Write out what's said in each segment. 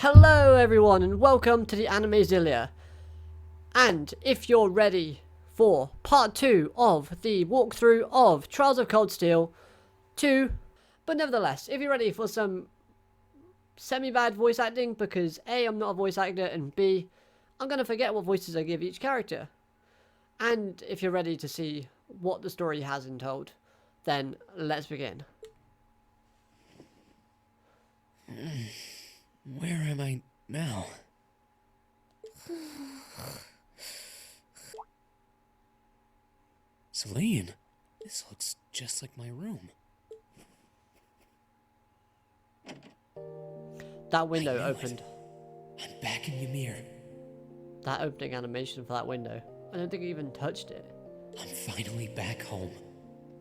Hello everyone and welcome to the Animezilia. And if you're ready for part 2 of the walkthrough of Trials of Cold Steel 2, but nevertheless, if you're ready for some semi-bad voice acting, because A, I'm not a voice actor, and B, I'm going to forget what voices I give each character. And if you're ready to see what the story has in told, then let's begin. Where am I now? Celine, this looks just like my room. That window opened. I'm back in Ymir. That opening animation for that window. I don't think I even touched it. I'm finally back home.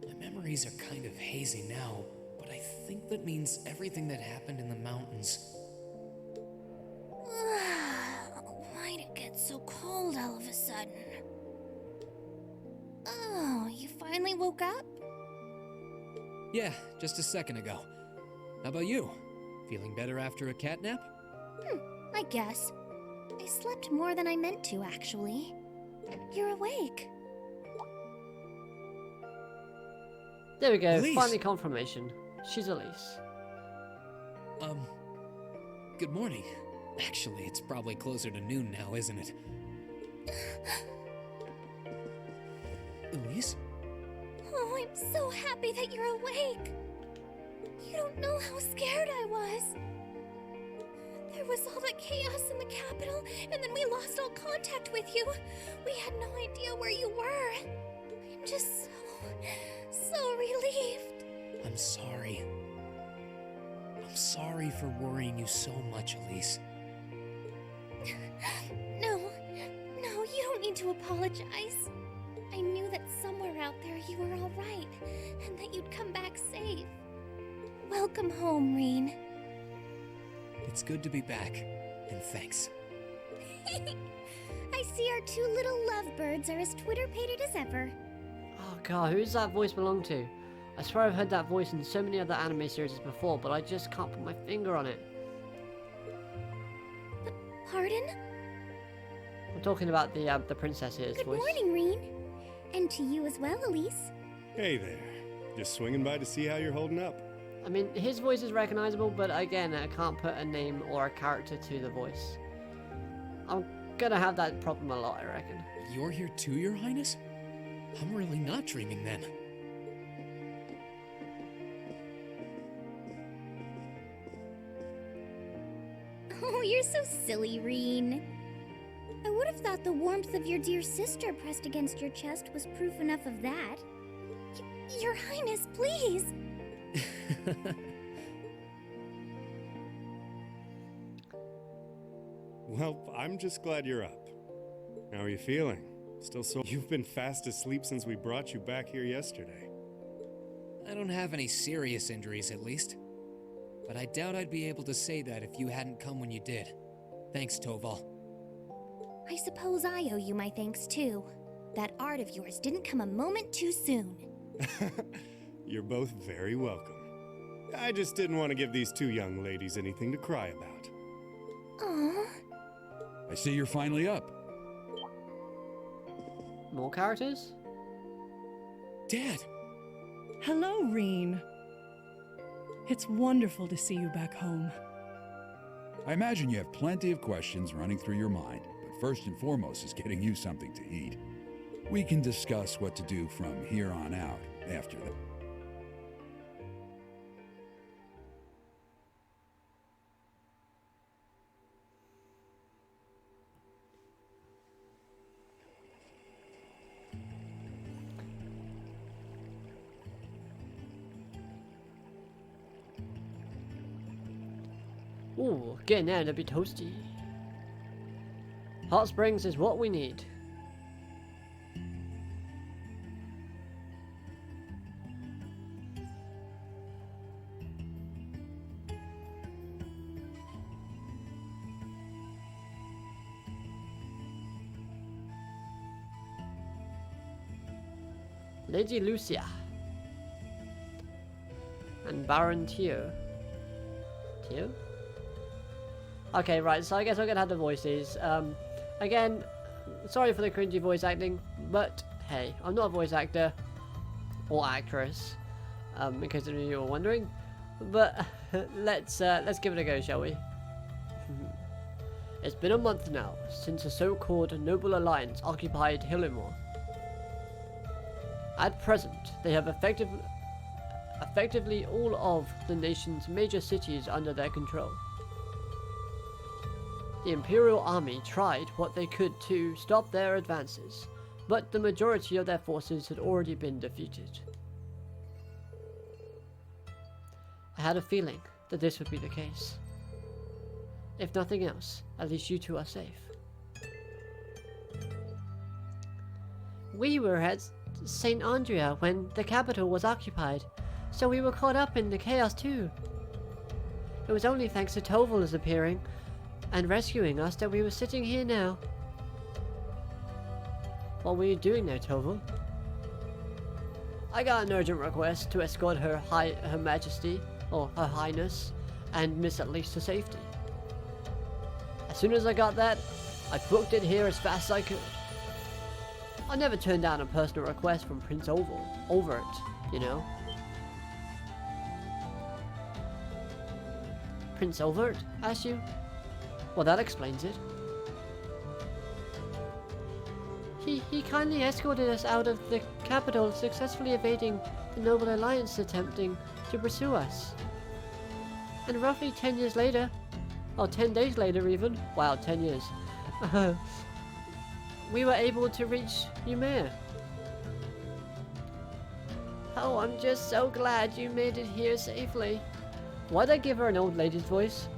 My memories are kind of hazy now, but I think that means everything that happened in the mountains. Why'd it get so cold all of a sudden? Oh, you finally woke up? Yeah, just a second ago. How about you? Feeling better after a cat nap? I guess. I slept more than I meant to, actually. You're awake. There we go, Elise. finally confirmation. She's Elise. Good morning. Actually, it's probably closer to noon now, isn't it? Elise? Oh, I'm so happy that you're awake. You don't know how scared I was. There was all that chaos in the capital, and then we lost all contact with you. We had no idea where you were. I'm just so relieved. I'm sorry. I'm sorry for worrying you so much, Elise. No, you don't need to apologize. I knew that somewhere out there you were all right, and that you'd come back safe. Welcome home, Reen. It's good to be back, and thanks. I see our two little lovebirds are as Twitter-pated as ever. Oh god, who does that voice belong to? I swear I've heard that voice in so many other anime series before, but I just can't put my finger on it. Pardon? I'm talking about the princess here's Good voice. morning, Reen. And to you as well, Elise. Hey there. Just swinging by to see how you're holding up. I mean, his voice is recognizable, but again, I can't put a name or a character to the voice. I'm gonna have that problem a lot, I reckon. You're here too, Your Highness? I'm really not dreaming then. Oh, you're so silly, Reen. I would have thought the warmth of your dear sister pressed against your chest was proof enough of that. Your Highness, please! Well, I'm just glad you're up. How are you feeling? Still so... You've been fast asleep since we brought you back here yesterday. I don't have any serious injuries, at least. But I doubt I'd be able to say that if you hadn't come when you did. Thanks, Toval. I suppose I owe you my thanks, too. That art of yours didn't come a moment too soon. You're both very welcome. I just didn't want to give these two young ladies anything to cry about. Aww. I see you're finally up. More characters? Dad! Hello, Reen. It's wonderful to see you back home. I imagine you have plenty of questions running through your mind, but first and foremost is getting you something to eat. We can discuss what to do from here on out after that. Ooh, getting there, it'll be toasty. Hot springs is what we need. Lady Lucia and Baron Tio. Tio? Okay, right, so I guess I'm gonna have the voices. Again, sorry for the cringy voice acting, but hey, I'm not a voice actor or actress, in case any of you were wondering. But let's give it a go, shall we? It's been a month now since the so-called Noble Alliance occupied Hillimore. At present, they have effectively all of the nation's major cities under their control. The Imperial Army tried what they could to stop their advances, but the majority of their forces had already been defeated. I had a feeling that this would be the case. If nothing else, at least you two are safe. We were at St. Andrea when the capital was occupied, so we were caught up in the chaos too. It was only thanks to Toval's appearing and rescuing us that we were sitting here now. What were you doing there, Toval? I got an urgent request to escort Her Majesty, or Her Highness, and Miss Elise to safety. As soon as I got that, I booked it here as fast as I could. I never turned down a personal request from Prince Overt, you know. Prince Overt, asked you? Well, that explains it. He kindly escorted us out of the capital, successfully evading the Noble Alliance attempting to pursue us. And roughly 10 years later, or 10 days later even, wow, 10 years, we were able to reach Yrim. Oh, I'm just so glad you made it here safely. Why'd I give her an old lady's voice?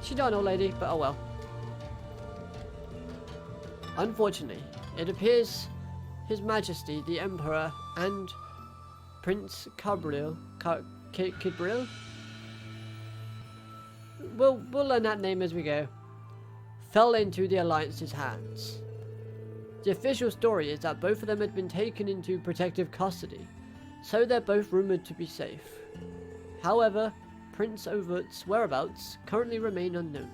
She's not an old lady, but oh well. Unfortunately, it appears His Majesty the Emperor and Prince Kidbril, we'll learn that name as we go, fell into the Alliance's hands. The official story is that both of them had been taken into protective custody, so they're both rumored to be safe. However, Prince Overt's whereabouts currently remain unknown.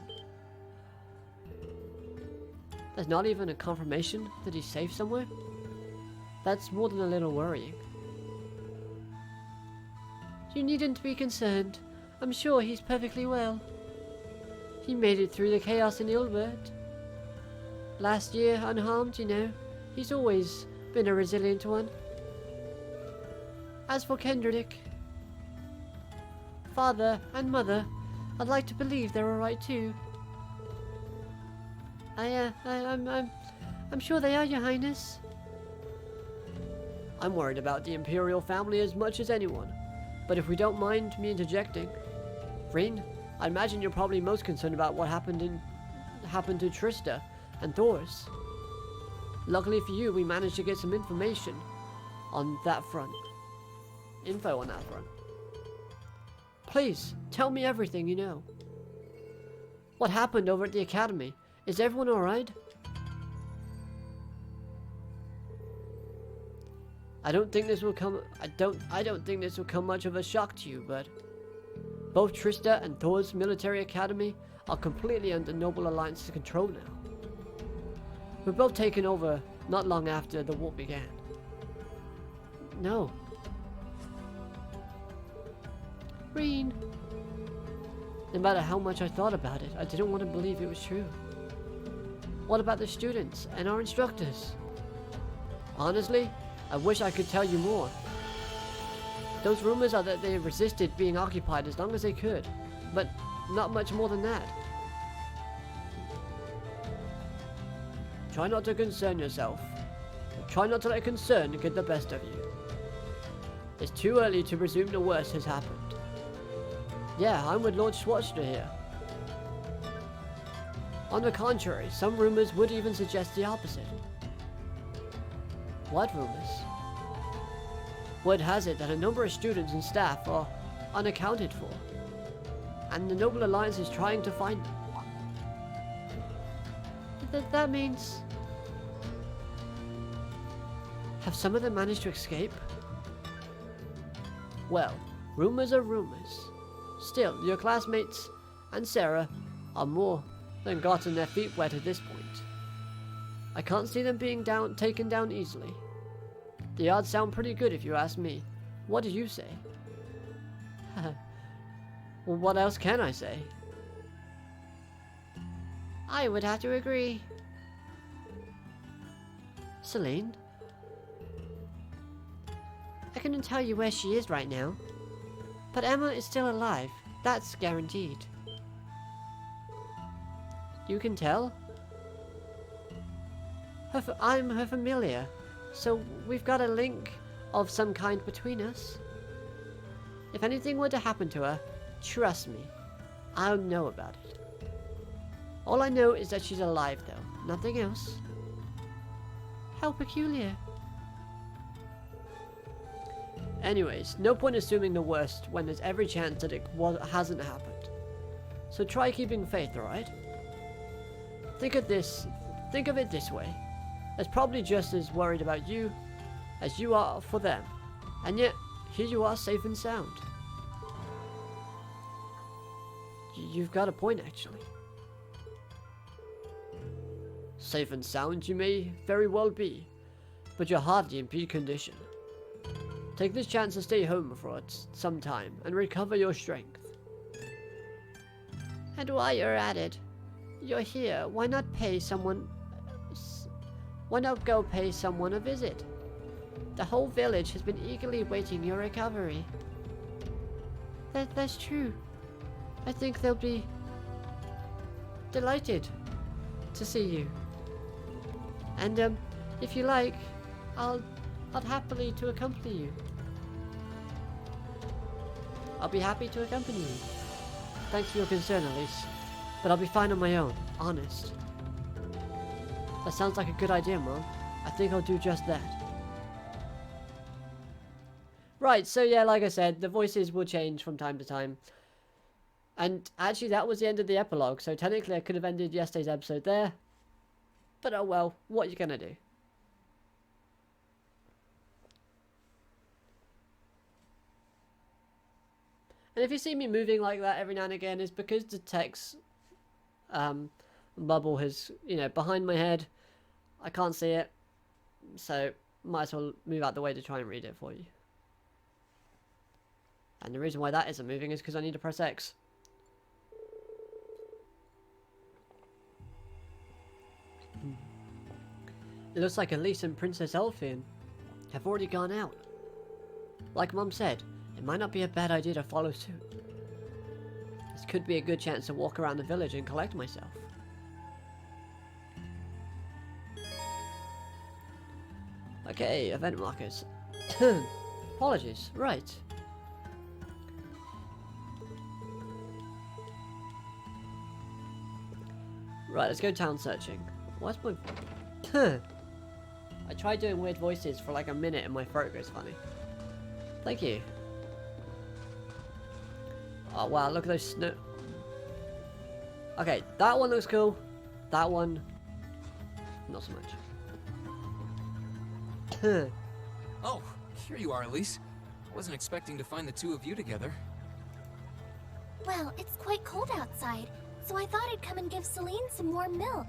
There's not even a confirmation that he's safe somewhere? That's more than a little worrying. You needn't be concerned. I'm sure he's perfectly well. He made it through the chaos in Ilbert. Last year, unharmed, you know. He's always been a resilient one. As for Kendrick, Father and Mother, I'd like to believe they're alright too. I'm sure they are, Your Highness. I'm worried about the Imperial family as much as anyone, but if we don't mind me interjecting, Rin, I imagine you're probably most concerned about what happened to Trista and Thors. Luckily for you, we managed to get some information on that front. Info on that front. Please, tell me everything you know. What happened over at the Academy? Is everyone alright? I don't think this will come much of a shock to you, but both Trista and Thor's military academy are completely under Noble Alliance's control now. We're both taken over not long after the war began. No. Reen. No matter how much I thought about it, I didn't want to believe it was true. What about the students and our instructors? Honestly, I wish I could tell you more. Those rumors are that they resisted being occupied as long as they could, but not much more than that. Try not to concern yourself. Try not to let concern get the best of you. It's too early to presume the worst has happened. Yeah, I'm with Lord Schwarzster here. On the contrary, some rumors would even suggest the opposite. What rumors? Word has it that a number of students and staff are unaccounted for, and the Noble Alliance is trying to find them. That means... Have some of them managed to escape? Well, rumors are rumors. Still, your classmates and Sarah are more than gotten their feet wet at this point. I can't see them being taken down easily. The odds sound pretty good if you ask me. What do you say? Well, what else can I say? I would have to agree. Celine? I couldn't tell you where she is right now. But Emma is still alive. That's guaranteed. You can tell? I'm her familiar, so we've got a link of some kind between us. If anything were to happen to her, trust me, I'll know about it. All I know is that she's alive, though. Nothing else. How peculiar. Anyways, no point assuming the worst when there's every chance that it hasn't happened. So try keeping faith, alright? Think of it this way. They're probably just as worried about you as you are for them. And yet, here you are safe and sound. You've got a point, actually. Safe and sound you may very well be, but you're hardly in peak condition. Take this chance to stay home for some time and recover your strength. And while you're at it, you're here, why not go pay someone a visit? The whole village has been eagerly waiting your recovery. That's true. I think they'll be delighted to see you. And if you like, I'd happily to accompany you. I'll be happy to accompany you. Thanks for your concern, Elise. But I'll be fine on my own, honest. That sounds like a good idea, Mom. I think I'll do just that. Right, so yeah, like I said, the voices will change from time to time. And actually, that was the end of the epilogue, so technically I could have ended yesterday's episode there. But oh well, what are you gonna do? And if you see me moving like that every now and again, it's because the text bubble has, behind my head. I can't see it, so might as well move out the way to try and read it for you. And the reason why that isn't moving is because I need to press X. It looks like Elise and Princess Elfin have already gone out. Like Mum said, it might not be a bad idea to follow suit. This could be a good chance to walk around the village and collect myself. Okay, event markers. Apologies, right. Right, let's go town searching. What's my... I tried doing weird voices for like a minute and my throat goes funny. Thank you. Oh wow, look at those snow... Okay, that one looks cool. That one... not so much. Oh, here you are, Elise. I wasn't expecting to find the two of you together. Well, it's quite cold outside, so I thought I'd come and give Celine some warm milk.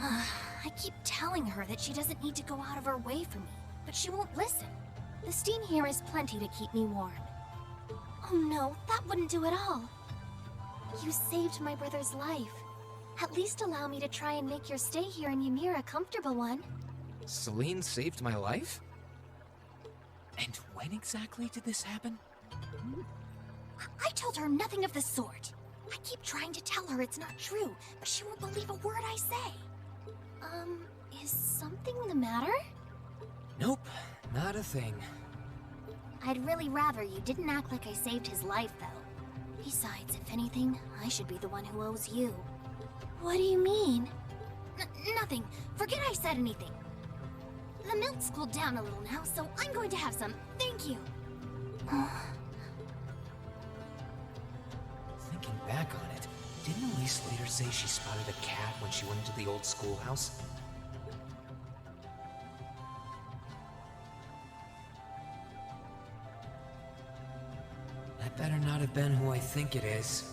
I keep telling her that she doesn't need to go out of her way for me, but she won't listen. The steam here is plenty to keep me warm. Oh no, that wouldn't do at all. You saved my brother's life. At least allow me to try and make your stay here in Ymir a comfortable one. Celine saved my life? And when exactly did this happen? I told her nothing of the sort. I keep trying to tell her it's not true, but she won't believe a word I say. Is something the matter? Nope, not a thing. I'd really rather you didn't act like I saved his life, though. Besides, if anything, I should be the one who owes you. What do you mean? Nothing. Forget I said anything. The milk's cooled down a little now, so I'm going to have some. Thank you. Thinking back on it, didn't Elise later say she spotted a cat when she went into the old schoolhouse? That better not have been who I think it is.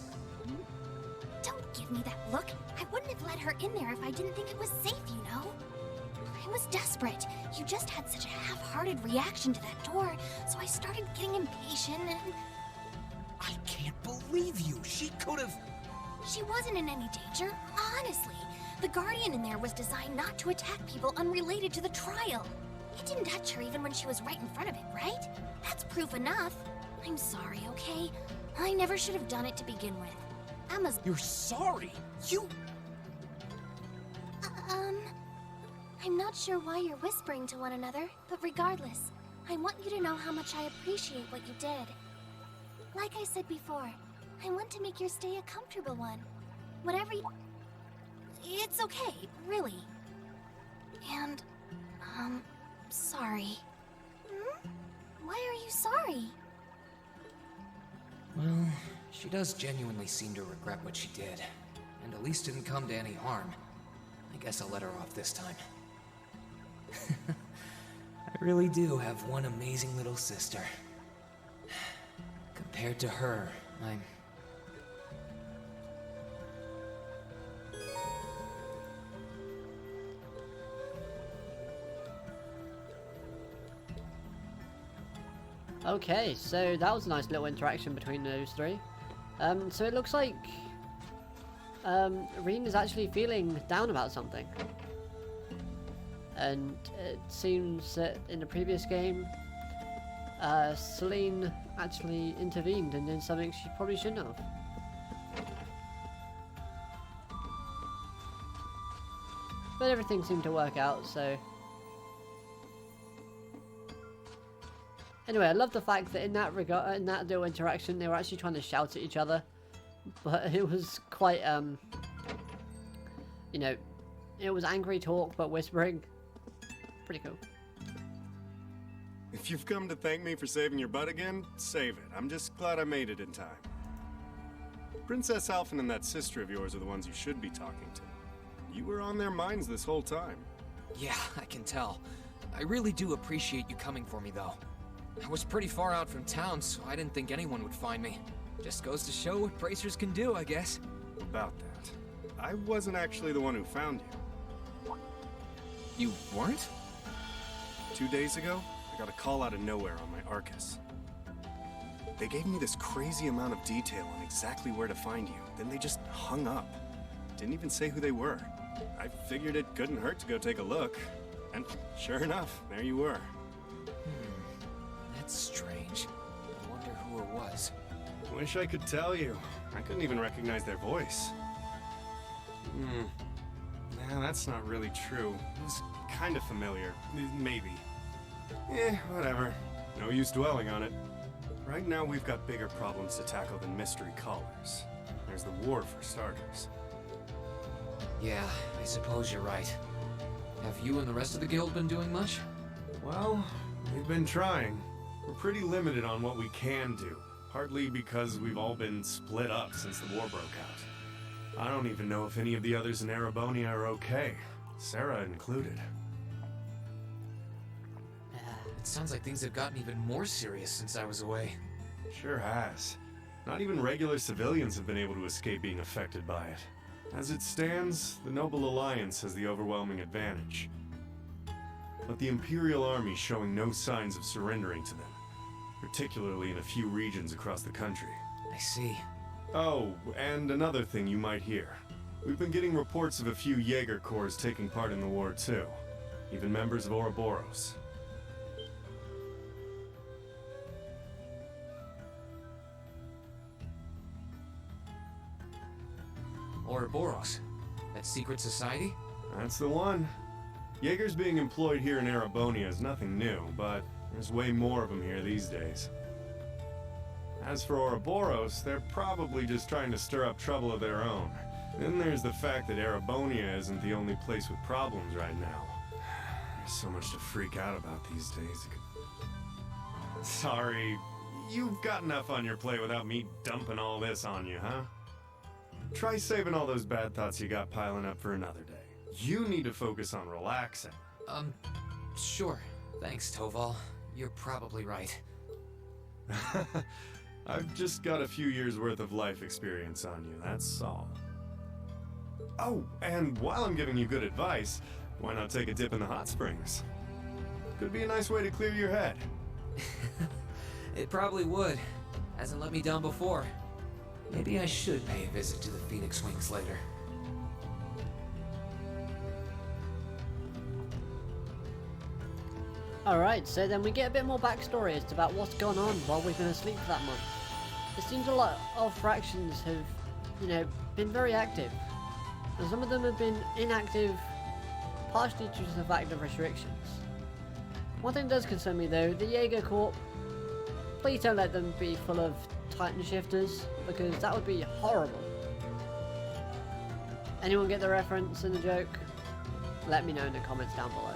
Don't give me that look. I wouldn't have in there if I didn't think it was safe, you know? I was desperate. You just had such a half-hearted reaction to that door, so I started getting impatient and... I can't believe you. She could have... She wasn't in any danger, honestly. The Guardian in there was designed not to attack people unrelated to the trial. It didn't touch her even when she was right in front of it, right? That's proof enough. I'm sorry, okay? I never should have done it to begin with. Emma's... You're sorry. You... I'm not sure why you're whispering to one another, but regardless, I want you to know how much I appreciate what you did. Like I said before, I want to make your stay a comfortable one. Whatever you... It's okay, really. And, sorry. Hmm? Why are you sorry? Well, she does genuinely seem to regret what she did, and at least didn't come to any harm. I guess I'll let her off this time. I really do have one amazing little sister. Compared to her, I'm... Okay, so that was a nice little interaction between those three. So it looks like Ream is actually feeling down about something. And it seems that in the previous game, Celine actually intervened and did something she probably shouldn't have. But everything seemed to work out, so... Anyway, I love the fact that in that little interaction, they were actually trying to shout at each other. But it was quite, you know, it was angry talk, but whispering. Pretty cool. If you've come to thank me for saving your butt again, save it. I'm just glad I made it in time. Princess Alphen and that sister of yours are the ones you should be talking to. You were on their minds this whole time. Yeah, I can tell. I really do appreciate you coming for me, though. I was pretty far out from town, so I didn't think anyone would find me. Just goes to show what bracers can do, I guess. About that, I wasn't actually the one who found you. You weren't? 2 days ago, I got a call out of nowhere on my Arcus. They gave me this crazy amount of detail on exactly where to find you, then they just hung up. Didn't even say who they were. I figured it couldn't hurt to go take a look, and sure enough, there you were. That's strange. I wonder who it was. Wish I could tell you. I couldn't even recognize their voice. Nah, that's not really true. It was kind of familiar. Maybe. Whatever. No use dwelling on it. Right now we've got bigger problems to tackle than mystery callers. There's the war for starters. Yeah, I suppose you're right. Have you and the rest of the guild been doing much? Well, we've been trying. We're pretty limited on what we can do. Partly because we've all been split up since the war broke out. I don't even know if any of the others in Erebonia are okay. Sarah included. It sounds like things have gotten even more serious since I was away. Sure has. Not even regular civilians have been able to escape being affected by it. As it stands, the Noble Alliance has the overwhelming advantage. But the Imperial Army's showing no signs of surrendering to them, particularly in a few regions across the country. I see. Oh, and another thing you might hear. We've been getting reports of a few Jaeger Corps taking part in the war too. Even members of Ouroboros. Ouroboros? That secret society? That's the one. Jaegers being employed here in Erebonia is nothing new, but there's way more of them here these days. As for Ouroboros, they're probably just trying to stir up trouble of their own. Then there's the fact that Erebonia isn't the only place with problems right now. There's so much to freak out about these days. Sorry, you've got enough on your plate without me dumping all this on you, huh? Try saving all those bad thoughts you got piling up for another day. You need to focus on relaxing. Sure. Thanks, Toval. You're probably right. I've just got a few years worth of life experience on you, that's all. Oh, and while I'm giving you good advice, why not take a dip in the hot springs? Could be a nice way to clear your head. It probably would. Hasn't let me down before. Maybe I should pay a visit to the Phoenix Wings later. Alright, so then we get a bit more backstory as to about what's gone on while we've been asleep for that month. It seems a lot of fractions have, been very active. And some of them have been inactive partially due to the fact of restrictions. One thing does concern me though, the Jaeger Corps, please don't let them be full of Titan shifters, because that would be horrible. Anyone get the reference in the joke? Let me know in the comments down below.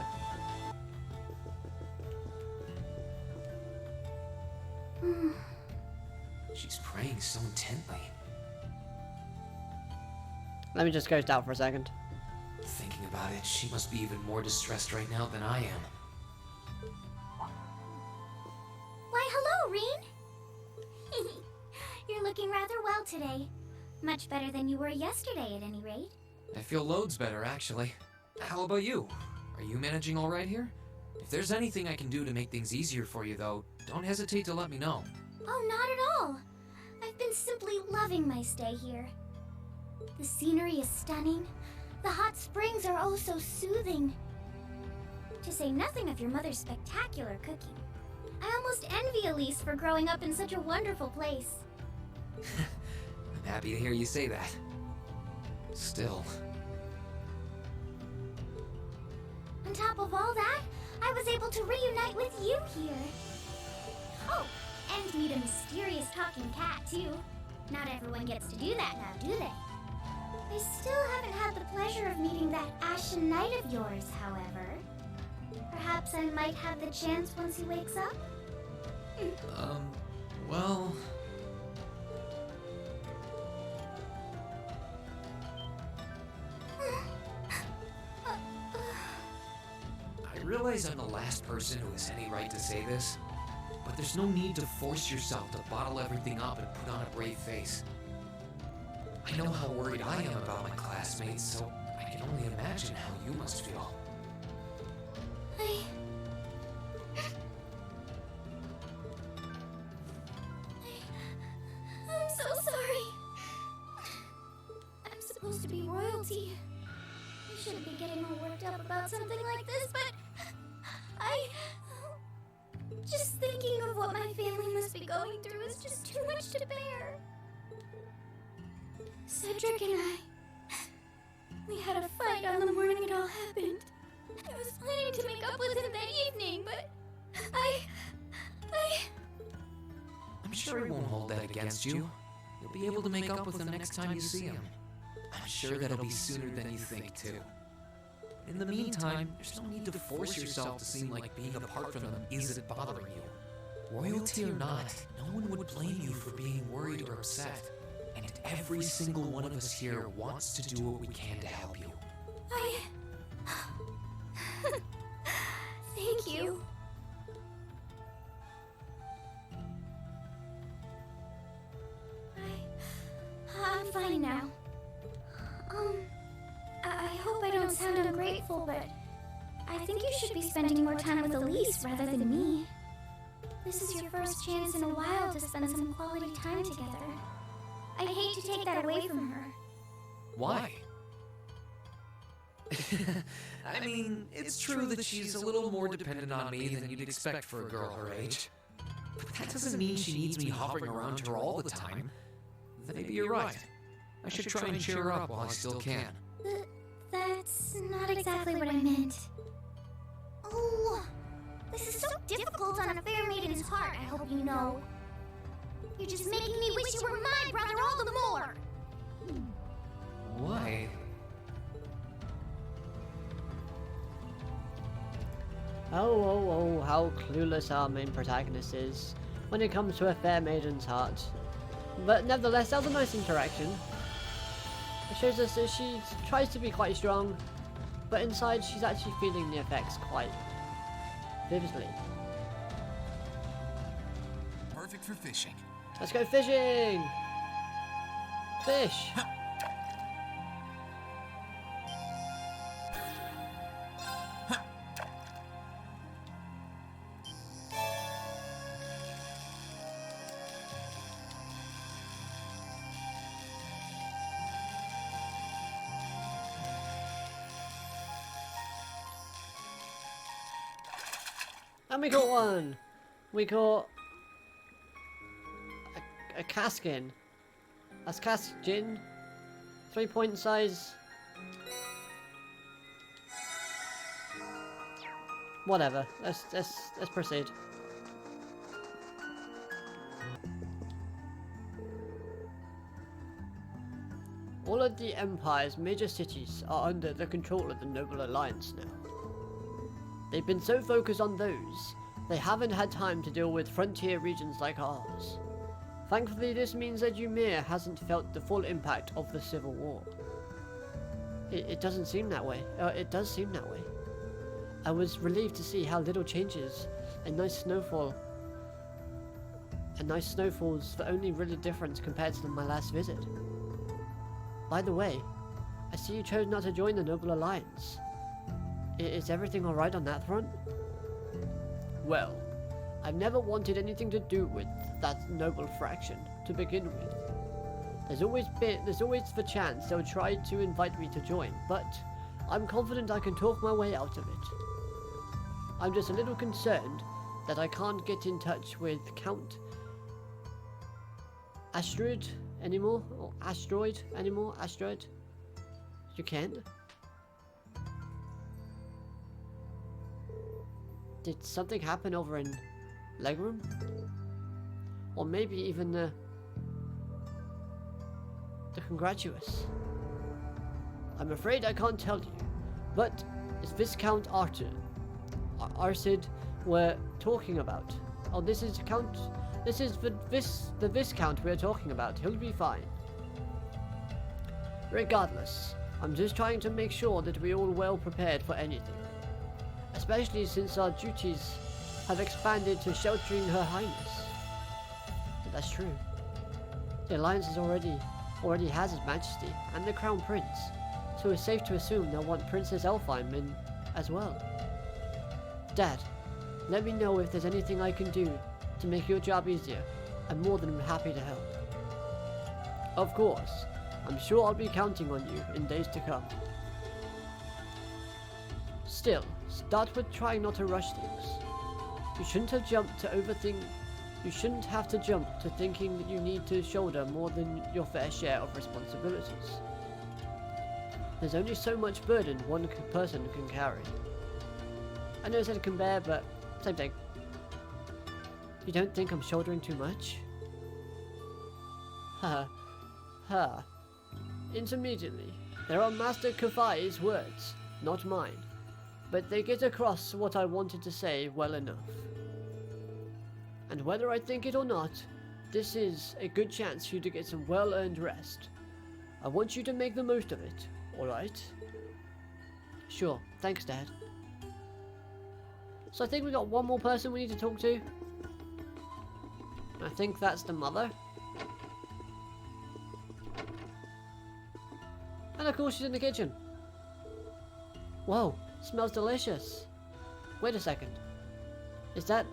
She's praying so intently. Let me just ghost out for a second. Thinking about it, she must be even more distressed right now than I am. Why, hello, Reen! You're looking rather well today. Much better than you were yesterday, at any rate. I feel loads better, actually. How about you? Are you managing all right here? If there's anything I can do to make things easier for you, though, don't hesitate to let me know. Oh, not at all. I've been simply loving my stay here. The scenery is stunning. The hot springs are oh so soothing. To say nothing of your mother's spectacular cooking. I almost envy Elise for growing up in such a wonderful place. I'm happy to hear you say that. Still. On top of all that, I was able to reunite with you here. Oh, and meet a mysterious talking cat, too. Not everyone gets to do that now, do they? I still haven't had the pleasure of meeting that Ashen Knight of yours, however. Perhaps I might have the chance once he wakes up? Well... I realize I'm the last person who has any right to say this, but there's no need to force yourself to bottle everything up and put on a brave face. I know how worried I am about my classmates, so I can only imagine how you must feel. I'm so sorry. I'm supposed to be royalty. I shouldn't be getting all worked up about something like this, but just thinking of what my family must be going through is just too much to bear. Cedric and we had a fight on the morning it all happened. I was planning to make up with him that evening, but I'm sure he won't hold that against you. You'll be able to make up with him next time you see him. I'm sure that'll be sooner than you think, too. In the meantime, there's no need to force yourself to seem like being apart from them isn't bothering you. Royalty or not, no one would blame you for being worried or upset. And every single one of us here wants to do what we can to help you. Thank you. I'm fine now. I hope I don't sound ungrateful, but I think you should be spending more time with Elise rather than me. This is your first chance in a while to spend some quality time together. I'd hate to take that away from her. Why? I mean, it's true that she's a little more dependent on me than you'd expect for a girl her age. But that doesn't mean she needs me hovering around her all the time. Maybe you're right. I should try and cheer her up while I still can. That's not exactly what I meant. Oh, this is so difficult on a fair maiden's heart, I hope you know. You're just making me wish you were my brother all the more. Why? Oh, how clueless our main protagonist is when it comes to a fair maiden's heart. But nevertheless, that was a nice interaction. It shows us that she tries to be quite strong, but inside she's actually feeling the effects quite vividly. Perfect for fishing. Let's go fishing! Fish! And we got one! We got a Kaskin. That's Kaskin. 3-point size. Whatever. Let's proceed. All of the Empire's major cities are under the control of the Noble Alliance now. They've been so focused on those, they haven't had time to deal with frontier regions like ours. Thankfully, this means that Ymir hasn't felt the full impact of the Civil War. It doesn't seem that way. It does seem that way. I was relieved to see how little changes. A nice snowfall's the only really difference compared to my last visit. By the way, I see you chose not to join the Noble Alliance. Is everything alright on that front? Well, I've never wanted anything to do with that noble fraction to begin with. There's always the chance they'll try to invite me to join, but I'm confident I can talk my way out of it. I'm just a little concerned that I can't get in touch with Count Asteroid anymore? Or Asteroid anymore? Asteroid? You can't? Did something happen over in Legroom? Or maybe even the Congratuous? I'm afraid I can't tell you, but it's Viscount Arsid we're talking about. Oh, this is the Viscount we're talking about. He'll be fine. Regardless, I'm just trying to make sure that we're all well prepared for anything. Especially since our duties have expanded to sheltering Her Highness. That's true. The Alliance already has His Majesty and the Crown Prince, so it's safe to assume they'll want Princess Elfheim in as well. Dad, let me know if there's anything I can do to make your job easier. I'm more than happy to help. Of course, I'm sure I'll be counting on you in days to come. Still, start with trying not to rush things. You shouldn't have to jump to thinking that you need to shoulder more than your fair share of responsibilities. There's only so much burden one person can carry. I know I said can bear, but same thing. You don't think I'm shouldering too much? Ha. Intermediately, there are Master Kafai's words, not mine. But they get across what I wanted to say well enough. And whether I think it or not, this is a good chance for you to get some well-earned rest. I want you to make the most of it, alright? Sure, thanks, Dad. So I think we got one more person we need to talk to. I think that's the mother. And of course she's in the kitchen. Whoa. Smells delicious. Wait a second. Is that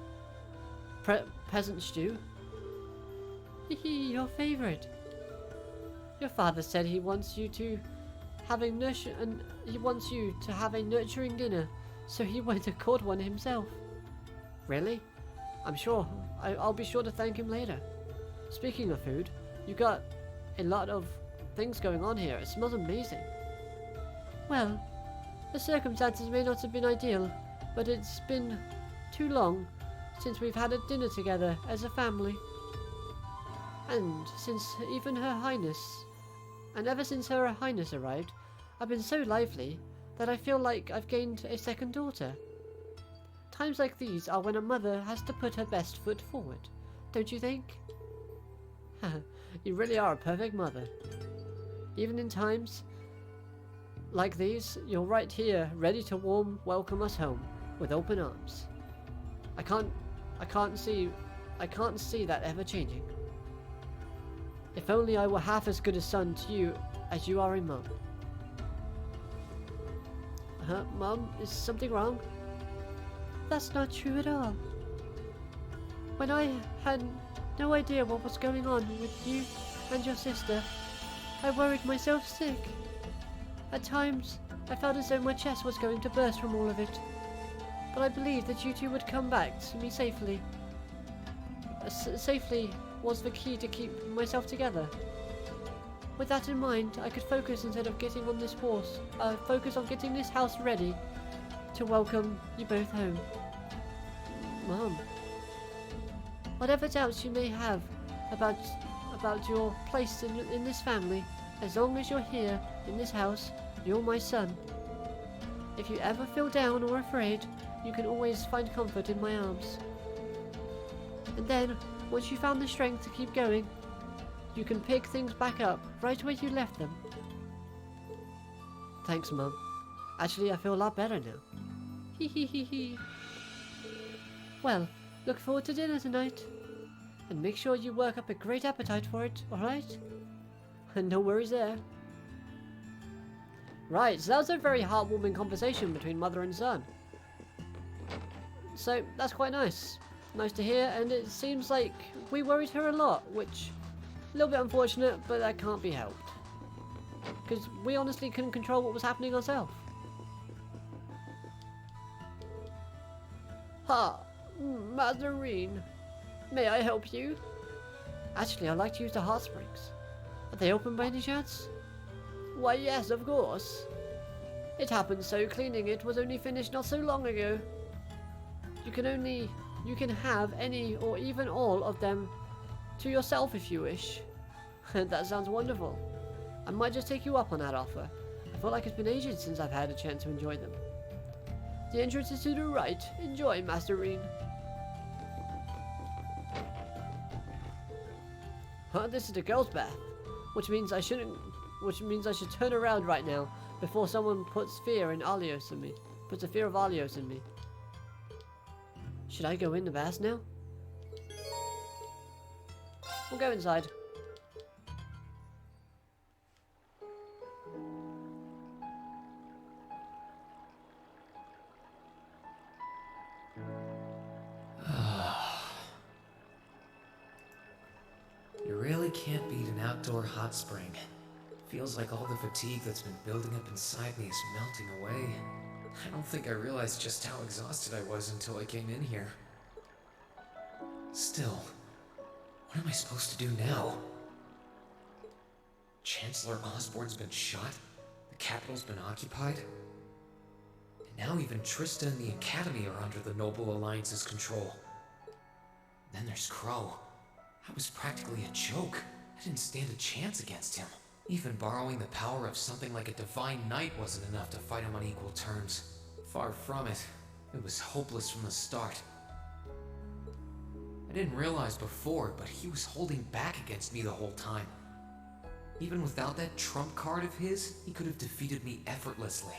peasant stew? Your favorite. Your father said he wants you to have a nurturing dinner, so he went and caught one himself. Really? I'm sure. I'll be sure to thank him later. Speaking of food, you got a lot of things going on here. It smells amazing. Well, the circumstances may not have been ideal, but it's been too long since we've had a dinner together as a family. And ever since Her Highness arrived, I've been so lively that I feel like I've gained a second daughter. Times like these are when a mother has to put her best foot forward, don't you think? You really are a perfect mother. Even in times like these, you're right here, ready to welcome us home with open arms. I can't see that ever changing. If only I were half as good a son to you as you are a mum. Mum, is something wrong? That's not true at all. When I had no idea what was going on with you and your sister, I worried myself sick. At times, I felt as though my chest was going to burst from all of it. but I believed that you two would come back to me safely. Safely was the key to keep myself together. With that in mind, I could focus instead of getting on this horse. Focus on getting this house ready to welcome you both home. Mom. Whatever doubts you may have about your place in this family, as long as you're here in this house, you're my son. If you ever feel down or afraid, you can always find comfort in my arms. And then, once you found the strength to keep going, you can pick things back up right where you left them. Thanks, Mum. Actually, I feel a lot better now. Hee hee hee hee. Well, look forward to dinner tonight. And make sure you work up a great appetite for it, alright? And no worries there. Right, so that was a very heartwarming conversation between mother and son. So, that's quite nice. Nice to hear, and it seems like we worried her a lot, which... a little bit unfortunate, but that can't be helped. Because we honestly couldn't control what was happening ourselves. Ha! Mazarine. May I help you? Actually, I'd like to use the hot springs. Are they open by any chance? Why, yes, of course. It happened so cleaning it was only finished not so long ago. You can have any or even all of them to yourself if you wish. That sounds wonderful. I might just take you up on that offer. I feel like it's been ages since I've had a chance to enjoy them. The entrance is to the right. Enjoy, Master Yrim. Huh, this is the girls' bath. Which means I should turn around right now before someone puts fear of Alios in me. Should I go in the bath now? We'll go inside. You really can't beat an outdoor hot spring. Feels like all the fatigue that's been building up inside me is melting away. I don't think I realized just how exhausted I was until I came in here. Still, what am I supposed to do now? Chancellor Osborne's been shot, the capital's been occupied, and now even Trista and the Academy are under the Noble Alliance's control. Then there's Crow. I was practically a joke. I didn't stand a chance against him. Even borrowing the power of something like a divine knight wasn't enough to fight him on equal terms. Far from it. It was hopeless from the start. I didn't realize before, but he was holding back against me the whole time. Even without that trump card of his, he could have defeated me effortlessly.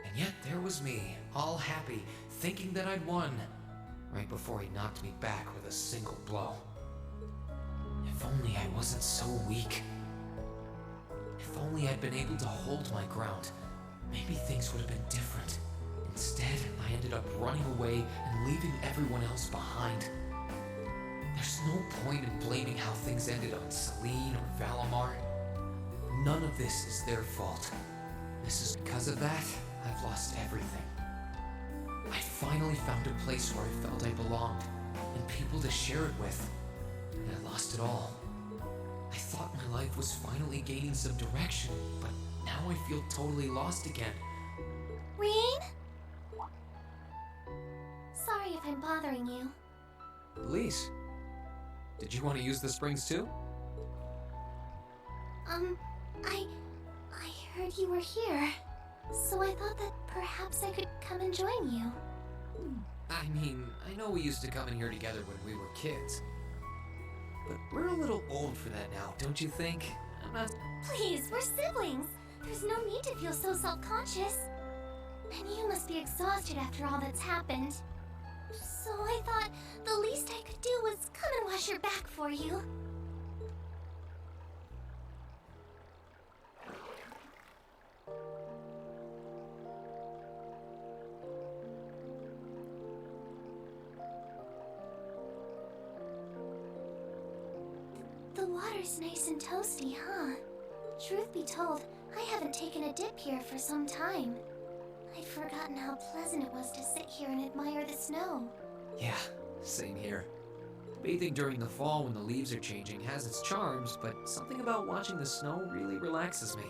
And yet there was me, all happy, thinking that I'd won, right before he knocked me back with a single blow. If only I wasn't so weak. If only I'd been able to hold my ground, maybe things would have been different. Instead, I ended up running away and leaving everyone else behind. There's no point in blaming how things ended on Celine or Valamar. None of this is their fault. This is because of that, I've lost everything. I finally found a place where I felt I belonged, and people to share it with, and I lost it all. I thought my life was finally gaining some direction, but now I feel totally lost again. Ream? Sorry if I'm bothering you. Elise, did you want to use the springs too? I heard you were here, so I thought that perhaps I could come and join you. I mean, I know we used to come in here together when we were kids. But we're a little old for that now, don't you think? I'm not... Please, we're siblings. There's no need to feel so self-conscious. And you must be exhausted after all that's happened. So I thought the least I could do was come and wash your back for you. The water's nice and toasty, huh? Truth be told, I haven't taken a dip here for some time. I'd forgotten how pleasant it was to sit here and admire the snow. Yeah, same here. Bathing during the fall when the leaves are changing has its charms, but something about watching the snow really relaxes me.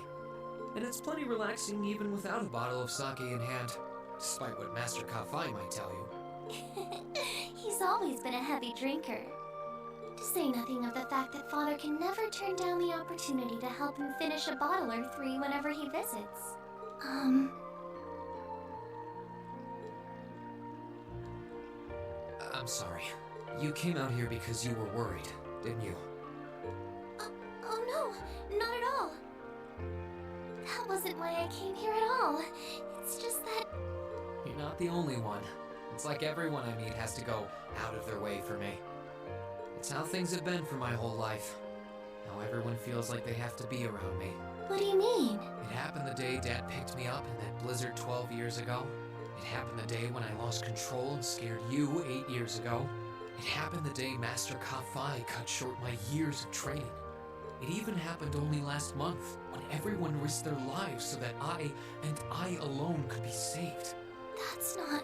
And it's plenty relaxing even without a bottle of sake in hand, despite what Master Kafai might tell you. He's always been a heavy drinker. To say nothing of the fact that Father can never turn down the opportunity to help him finish a bottle or three whenever he visits. I'm sorry. You came out here because you were worried, didn't you? Oh no, not at all. That wasn't why I came here at all. It's just that... You're not the only one. It's like everyone I meet has to go out of their way for me. It's how things have been for my whole life. How everyone feels like they have to be around me. What do you mean? It happened the day Dad picked me up in that blizzard 12 years ago. It happened the day when I lost control and scared you 8 years ago. It happened the day Master Kafai cut short my years of training. It even happened only last month, when everyone risked their lives so that I, and I alone, could be saved. That's not...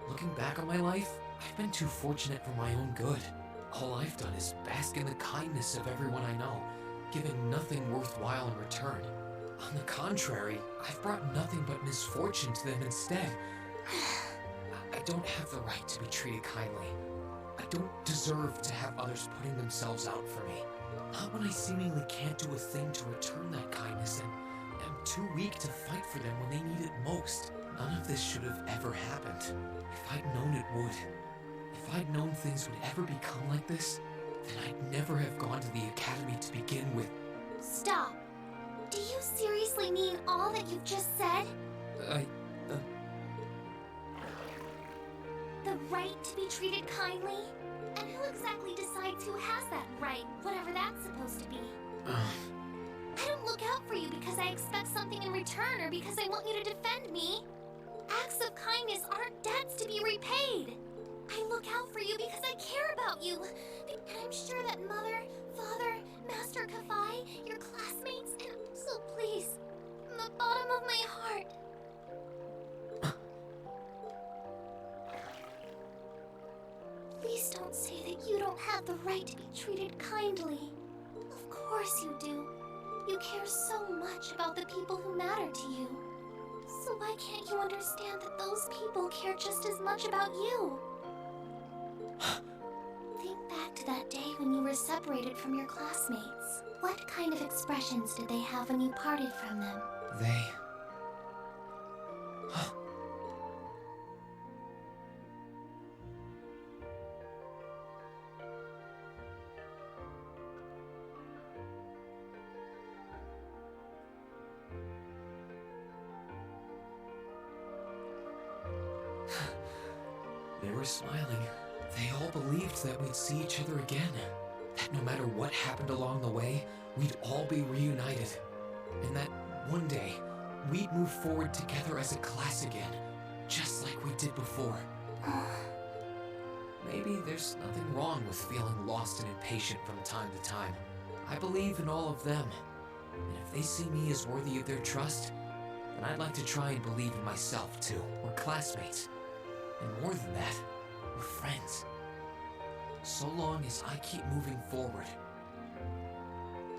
Looking back on my life, I've been too fortunate for my own good. All I've done is bask in the kindness of everyone I know, giving nothing worthwhile in return. On the contrary, I've brought nothing but misfortune to them instead. I don't have the right to be treated kindly. I don't deserve to have others putting themselves out for me. Not when I seemingly can't do a thing to return that kindness and am too weak to fight for them when they need it most. None of this should have ever happened. If I'd known it would, if I'd known things would ever become like this, then I'd never have gone to the academy to begin with. Stop. Do you seriously mean all that you've just said? The right to be treated kindly? And who exactly decides who has that right, whatever that's supposed to be? I don't look out for you because I expect something in return or because I want you to defend me. Acts of kindness aren't debts to be repaid. I look out for you because I care about you. And I'm sure that Mother, Father, Master Kafai, your classmates, and so please, from the bottom of my heart, please don't say that you don't have the right to be treated kindly. Of course you do. You care so much about the people who matter to you. So why can't you understand that those people care just as much about you? Think back to that day when you were separated from your classmates. What kind of expressions did they have when you parted from them? They... They were smiling. They all believed that we'd see each other again. That no matter what happened along the way, we'd all be reunited. And that one day, we'd move forward together as a class again, just like we did before. Maybe there's nothing wrong with feeling lost and impatient from time to time. I believe in all of them. And if they see me as worthy of their trust, then I'd like to try and believe in myself too. We're classmates. And more than that, we're friends. So long as I keep moving forward,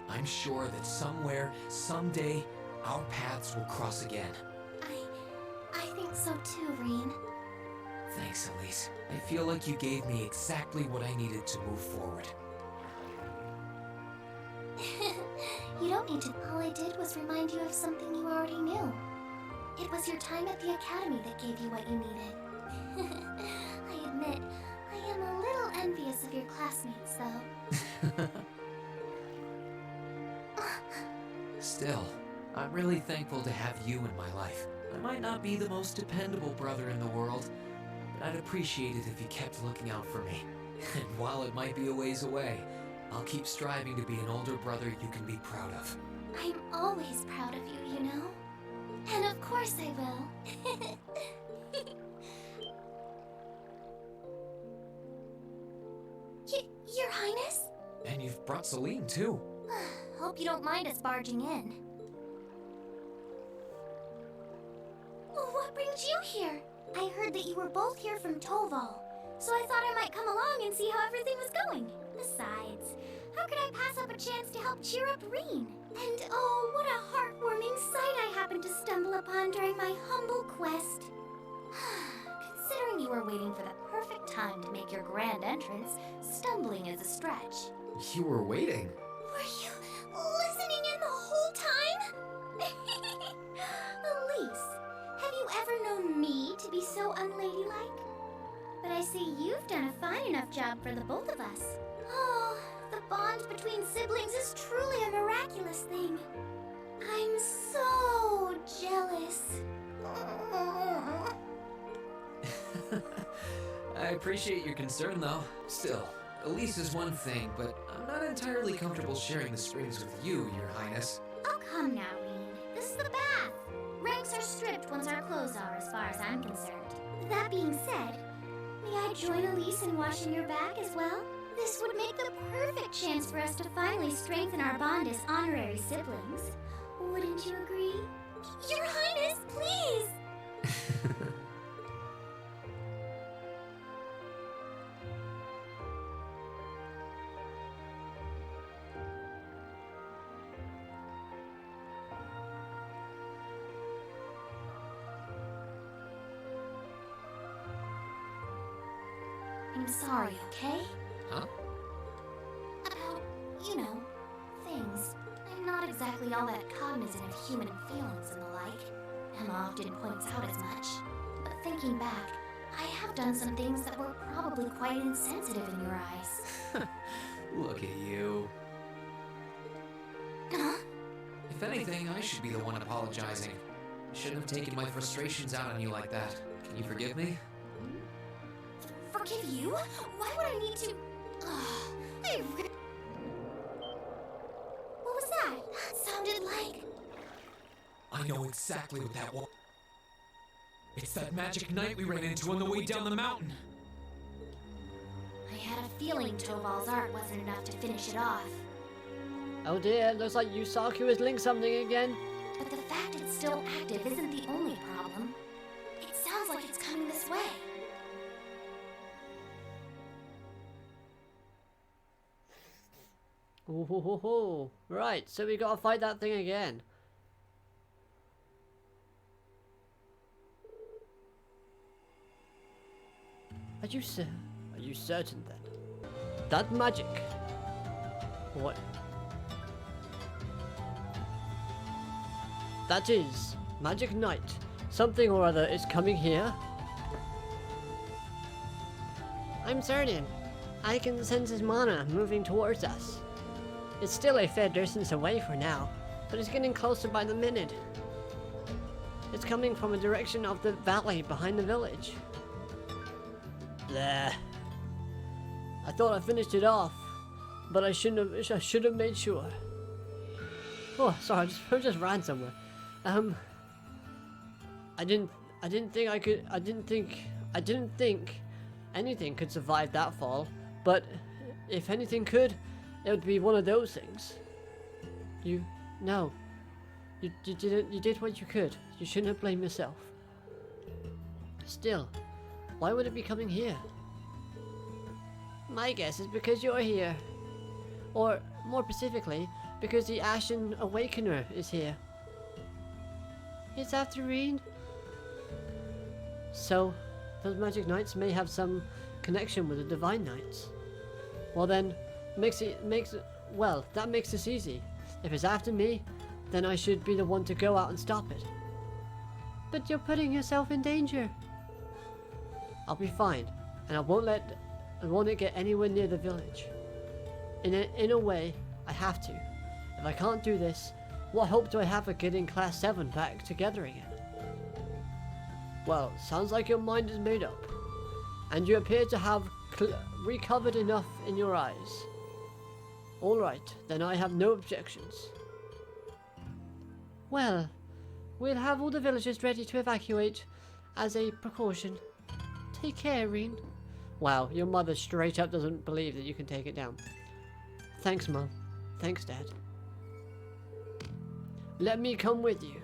I'm sure that somewhere, someday, our paths will cross again. I think so too, Reen. Thanks, Elise. I feel like you gave me exactly what I needed to move forward. You don't need to. All I did was remind you of something you already knew. It was your time at the academy that gave you what you needed. I admit, I am a little envious of your classmates, though. Still, I'm really thankful to have you in my life. I might not be the most dependable brother in the world, but I'd appreciate it if you kept looking out for me. And while it might be a ways away, I'll keep striving to be an older brother you can be proud of. I'm always proud of you, you know? And of course I will. Your Highness? And you've brought Celine, too. Hope you don't mind us barging in. brings you here? I heard that you were both here from Toval, so I thought I might come along and see how everything was going. Besides, how could I pass up a chance to help cheer up Reen? And oh, what a heartwarming sight I happened to stumble upon during my humble quest. Considering you were waiting for the perfect time to make your grand entrance, stumbling is a stretch. You were waiting. Were you listening in the whole time? Elise, have you ever known me to be so unladylike? But I see you've done a fine enough job for the both of us. Oh, the bond between siblings is truly a miraculous thing. I'm so jealous. I appreciate your concern, though. Still, Elise is one thing, but I'm not entirely comfortable sharing the springs with you, Your Highness. Oh, come now, Reen. This is the bath. Ranks are stripped once our clothes are, as far as I'm concerned. That being said, may I join Elise in washing your back as well? This would make the perfect chance for us to finally strengthen our bond as honorary siblings. Wouldn't you agree? Your Highness, please! I'm sorry, okay? Huh? About, you know, things. I'm not exactly all that cognizant of human feelings and the like. Emma often points out as much. But thinking back, I have done some things that were probably quite insensitive in your eyes. Look at you. Huh? If anything, I should be the one apologizing. I shouldn't have taken my frustrations out on you like that. Can you forgive me? Forgive you? Why would I need to... What was that? That sounded like... I know exactly what that was. It's that magic knight we ran into on the way down the mountain. I had a feeling Toval's art wasn't enough to finish it off. Oh dear, looks like Yusaku has linked something again. But the fact it's still active isn't the only problem. It sounds like it's coming this way. Ooh, ho, ho, ho. Right, so we gotta fight that thing again. Are you certain then? That magic? What? That is Magic Knight. Something or other is coming here. I'm certain. I can sense his mana moving towards us. It's still a fair distance away for now, but it's getting closer by the minute. It's coming from a direction of the valley behind the village. There. I thought I finished it off, but I should have made sure. Oh, sorry, I just ran somewhere. I didn't think anything could survive that fall, but if anything could, it would be one of those things. You did what you could. You shouldn't have blamed yourself. Still, why would it be coming here? My guess is because you're here. Or, more specifically, because the Ashen Awakener is here. It's after Reen. So, those magic knights may have some connection with the divine knights. Well then, that makes this easy. If it's after me, then I should be the one to go out and stop it. But you're putting yourself in danger. I'll be fine, and I won't let it get anywhere near the village. In a way, I have to. If I can't do this, what hope do I have of getting Class 7 back together again? Well, sounds like your mind is made up, and you appear to have recovered enough in your eyes. Alright, then I have no objections. Well, we'll have all the villagers ready to evacuate as a precaution. Take care, Reen. Wow, your mother straight up doesn't believe that you can take it down. Thanks, Mum. Thanks, Dad. Let me come with you.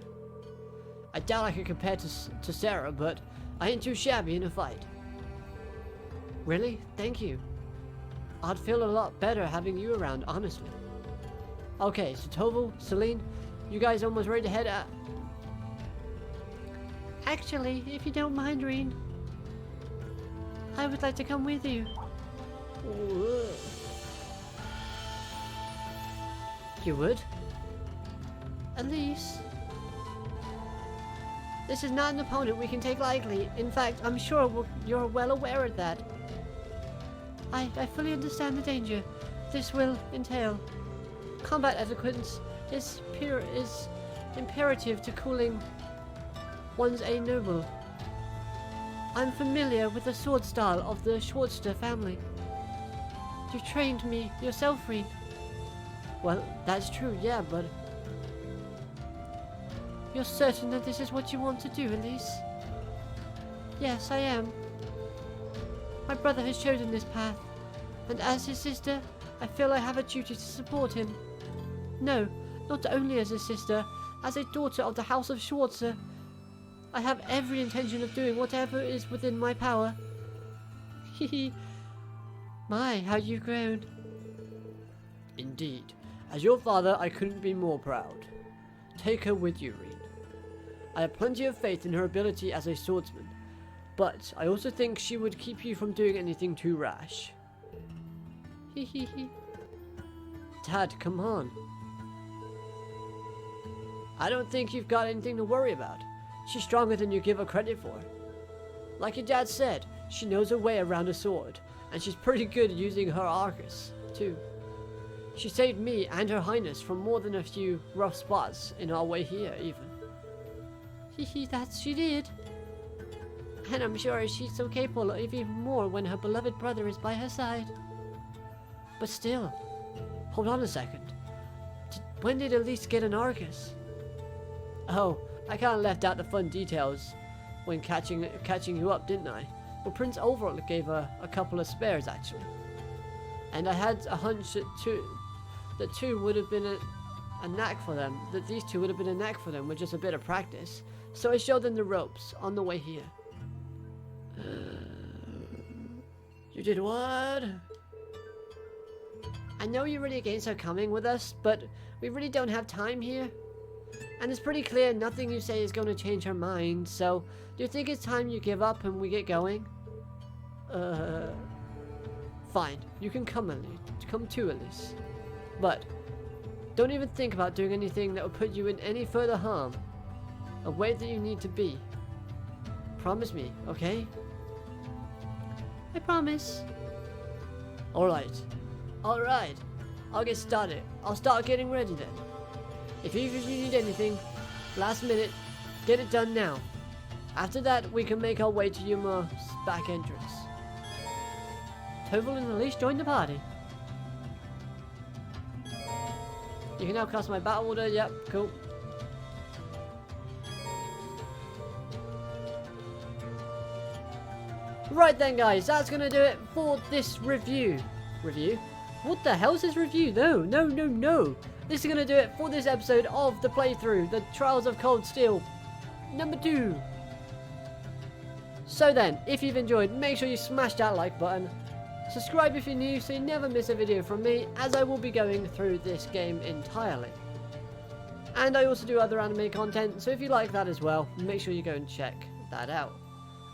I doubt I could compare to Sarah, but I ain't too shabby in a fight. Really? Thank you. I'd feel a lot better having you around, honestly. Okay, so Toval, Celine, you guys almost ready to head out? Actually, if you don't mind, Reen, I would like to come with you. Whoa. You would? Elise? This is not an opponent we can take lightly. In fact, I'm sure you're well aware of that. I fully understand the danger this will entail. Combat etiquette is imperative to cooling one's a noble. I'm familiar with the sword style of the Schwarzer family. You trained me yourself, Reen. Well, that's true, yeah, but... You're certain that this is what you want to do, Elise? Yes, I am. My brother has chosen this path, and as his sister, I feel I have a duty to support him. No, not only as a sister, as a daughter of the House of Schwarzer, I have every intention of doing whatever is within my power. Hehe. My, how you've grown. Indeed. As your father, I couldn't be more proud. Take her with you, Reen. I have plenty of faith in her ability as a swordsman, but I also think she would keep you from doing anything too rash. Hehehe. Dad, come on. I don't think you've got anything to worry about. She's stronger than you give her credit for. Like your dad said, she knows her way around a sword, and she's pretty good at using her arcus, too. She saved me and her highness from more than a few rough spots in our way here, even. Hehe, that she did. And I'm sure she's so capable of even more when her beloved brother is by her side. But still, hold on a second. When did Elise get an arcus? Oh, I kind of left out the fun details when catching you up, didn't I? Well, Prince Overall gave her a couple of spares, actually. And I had a hunch that two would have been a knack for them, that these two would have been a knack for them with just a bit of practice. So I showed them the ropes on the way here. You did what? I know you're really against her coming with us, but we really don't have time here. And it's pretty clear nothing you say is going to change her mind, so do you think it's time you give up and we get going? Fine. You can come, come too, Elise. But don't even think about doing anything that will put you in any further harm. Away that you need to be. Promise me, okay? I promise. Alright. Alright. I'll get started. I'll start getting ready then. If you need anything, last minute, get it done now. After that, we can make our way to Yuma's back entrance. Toval and Elise join the party. You can now cast my battle order. Yep, cool. Right then, guys, that's gonna do it for this review. Review? What the hell's this review? No. This is gonna do it for this episode of the playthrough, the Trials of Cold Steel number 2. So then, if you've enjoyed, make sure you smash that like button. Subscribe if you're new so you never miss a video from me, as I will be going through this game entirely. And I also do other anime content, so if you like that as well, make sure you go and check that out.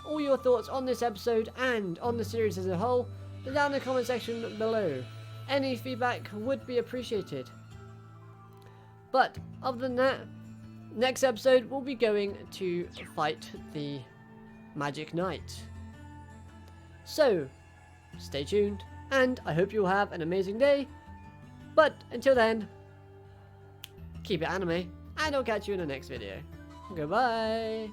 All your thoughts on this episode and on the series as a whole, down in the comment section below. Any feedback would be appreciated. But other than that, next episode we'll be going to fight the Magic Knight. So, stay tuned, and I hope you'll have an amazing day. But until then, keep it anime, and I'll catch you in the next video. Goodbye!